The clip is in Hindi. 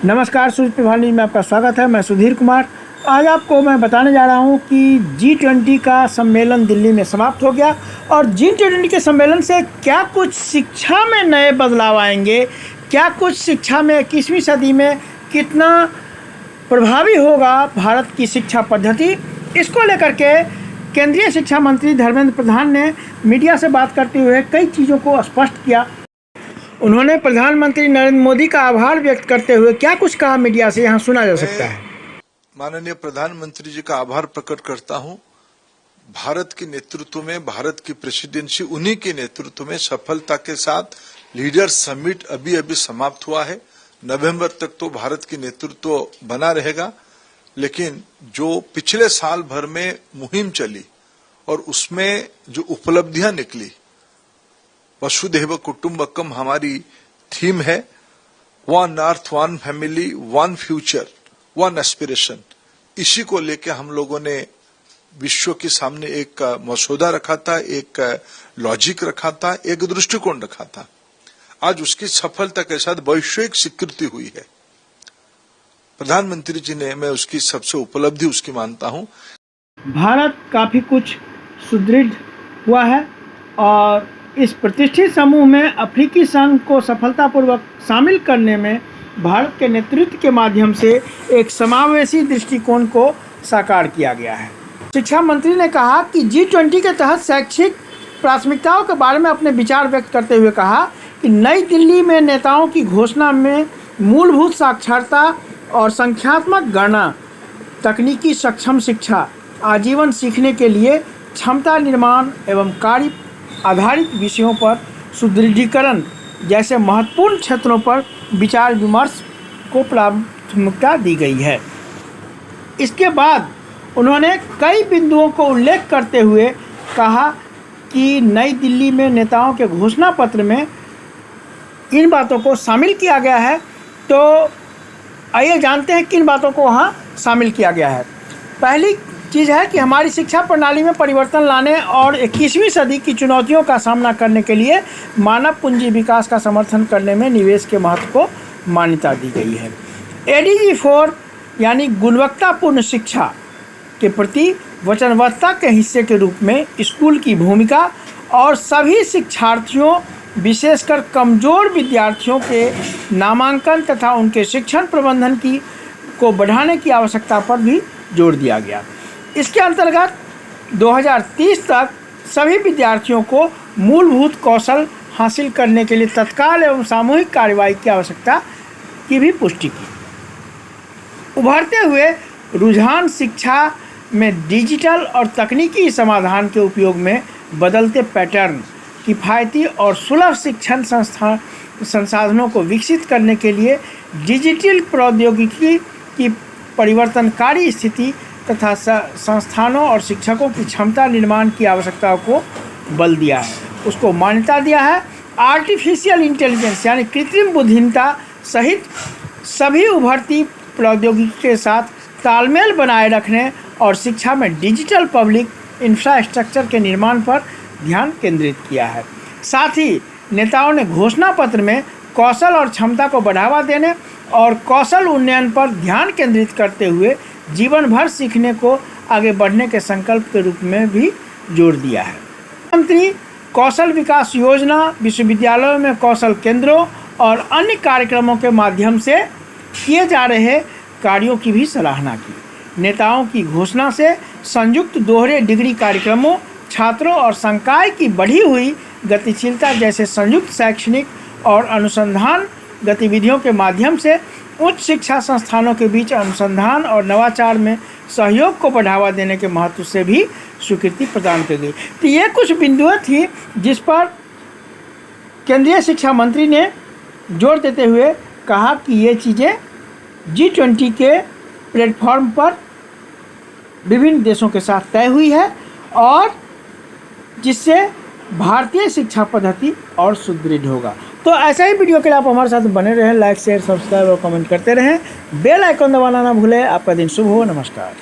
नमस्कार, सूर्य प्रभानी में आपका स्वागत है। मैं सुधीर कुमार। आज आपको मैं बताने जा रहा हूं कि G20 का सम्मेलन दिल्ली में समाप्त हो गया और G20 के सम्मेलन से क्या कुछ शिक्षा में नए बदलाव आएंगे, क्या कुछ शिक्षा में 21वीं सदी में कितना प्रभावी होगा भारत की शिक्षा पद्धति, इसको लेकर के केंद्रीय शिक्षा मंत्री धर्मेंद्र प्रधान ने मीडिया से बात करते हुए कई चीज़ों को स्पष्ट किया। उन्होंने प्रधानमंत्री नरेंद्र मोदी का आभार व्यक्त करते हुए क्या कुछ कहा, मीडिया से यहाँ सुना जा सकता है। माननीय प्रधानमंत्री जी का आभार प्रकट करता हूँ। भारत के नेतृत्व में, भारत की प्रेसिडेंसी उन्हीं के नेतृत्व में सफलता के साथ लीडर समिट अभी अभी समाप्त हुआ है। नवंबर तक तो भारत की नेतृत्व बना रहेगा, लेकिन जो पिछले साल भर में मुहिम चली और उसमें जो उपलब्धियां निकली, वसुधैव कुटुंबकम हमारी थीम है, one earth one family one future one aspiration. इसी को लेकर हम लोगों ने विश्व के सामने एक मसौदा रखा था, एक लॉजिक रखा था, एक दृष्टिकोण रखा था। आज उसकी सफलता के साथ वैश्विक स्वीकृति हुई है। प्रधानमंत्री जी ने, मैं उसकी सबसे उपलब्धि उसकी मानता हूं। भारत काफी कुछ सुदृढ़ हुआ है और इस प्रतिष्ठित समूह में अफ्रीकी संघ को सफलतापूर्वक शामिल करने में भारत के नेतृत्व के माध्यम से एक समावेशी दृष्टिकोण को साकार किया गया है। शिक्षा मंत्री ने कहा कि G20 के तहत शैक्षिक प्राथमिकताओं के बारे में अपने विचार व्यक्त करते हुए कहा कि नई दिल्ली में नेताओं की घोषणा में मूलभूत साक्षरता और संख्यात्मक गणना, तकनीकी सक्षम शिक्षा, आजीवन सीखने के लिए क्षमता निर्माण एवं कार्य आधारित विषयों पर सुदृढ़ीकरण जैसे महत्वपूर्ण क्षेत्रों पर विचार विमर्श को प्राथमिकता दी गई है। इसके बाद उन्होंने कई बिंदुओं को उल्लेख करते हुए कहा कि नई दिल्ली में नेताओं के घोषणा पत्र में इन बातों को शामिल किया गया है। तो आइए जानते हैं किन बातों को वहाँ शामिल किया गया है। पहली चीज़ है कि हमारी शिक्षा प्रणाली में परिवर्तन लाने और 21वीं सदी की चुनौतियों का सामना करने के लिए मानव पूंजी विकास का समर्थन करने में निवेश के महत्व को मान्यता दी गई है। ADG 4 यानी गुणवत्तापूर्ण शिक्षा के प्रति वचनबद्धता के हिस्से के रूप में स्कूल की भूमिका और सभी शिक्षार्थियों, विशेषकर कमज़ोर विद्यार्थियों के नामांकन तथा उनके शिक्षण प्रबंधन को बढ़ाने की आवश्यकता पर भी जोर दिया गया। इसके अंतर्गत 2030 तक सभी विद्यार्थियों को मूलभूत कौशल हासिल करने के लिए तत्काल एवं सामूहिक कार्रवाई की आवश्यकता की भी पुष्टि की। उभरते हुए रुझान शिक्षा में डिजिटल और तकनीकी समाधान के उपयोग में बदलते पैटर्न, किफ़ायती और सुलभ शिक्षण संसाधनों को विकसित करने के लिए डिजिटल प्रौद्योगिकी की परिवर्तनकारी स्थिति तथा संस्थानों और शिक्षकों की क्षमता निर्माण की आवश्यकताओं को बल दिया है, उसको मान्यता दिया है। आर्टिफिशियल इंटेलिजेंस यानी कृत्रिम बुद्धिमत्ता सहित सभी उभरती प्रौद्योगिकी के साथ तालमेल बनाए रखने और शिक्षा में डिजिटल पब्लिक इंफ्रास्ट्रक्चर के निर्माण पर ध्यान केंद्रित किया है। साथ ही नेताओं ने घोषणा पत्र में कौशल और क्षमता को बढ़ावा देने और कौशल उन्नयन पर ध्यान केंद्रित करते हुए जीवन भर सीखने को आगे बढ़ने के संकल्प के रूप में भी जोर दिया है। मंत्री कौशल विकास योजना, विश्वविद्यालयों में कौशल केंद्रों और अन्य कार्यक्रमों के माध्यम से किए जा रहे कार्यों की भी सराहना की। नेताओं की घोषणा से संयुक्त दोहरे डिग्री कार्यक्रमों, छात्रों और संकाय की बढ़ी हुई गतिशीलता जैसे संयुक्त शैक्षणिक और अनुसंधान गतिविधियों के माध्यम से उच्च शिक्षा संस्थानों के बीच अनुसंधान और नवाचार में सहयोग को बढ़ावा देने के महत्व से भी स्वीकृति प्रदान की गई। तो ये कुछ बिंदुएं थी जिस पर केंद्रीय शिक्षा मंत्री ने जोर देते हुए कहा कि ये चीज़ें G20 के प्लेटफॉर्म पर विभिन्न देशों के साथ तय हुई है और जिससे भारतीय शिक्षा पद्धति और सुदृढ़ होगा। तो ऐसा ही वीडियो के लिए आप हमारे साथ बने रहें, लाइक शेयर सब्सक्राइब और कमेंट करते रहें। बेल आइकन दबाना ना भूलें। आपका दिन शुभ हो। नमस्कार।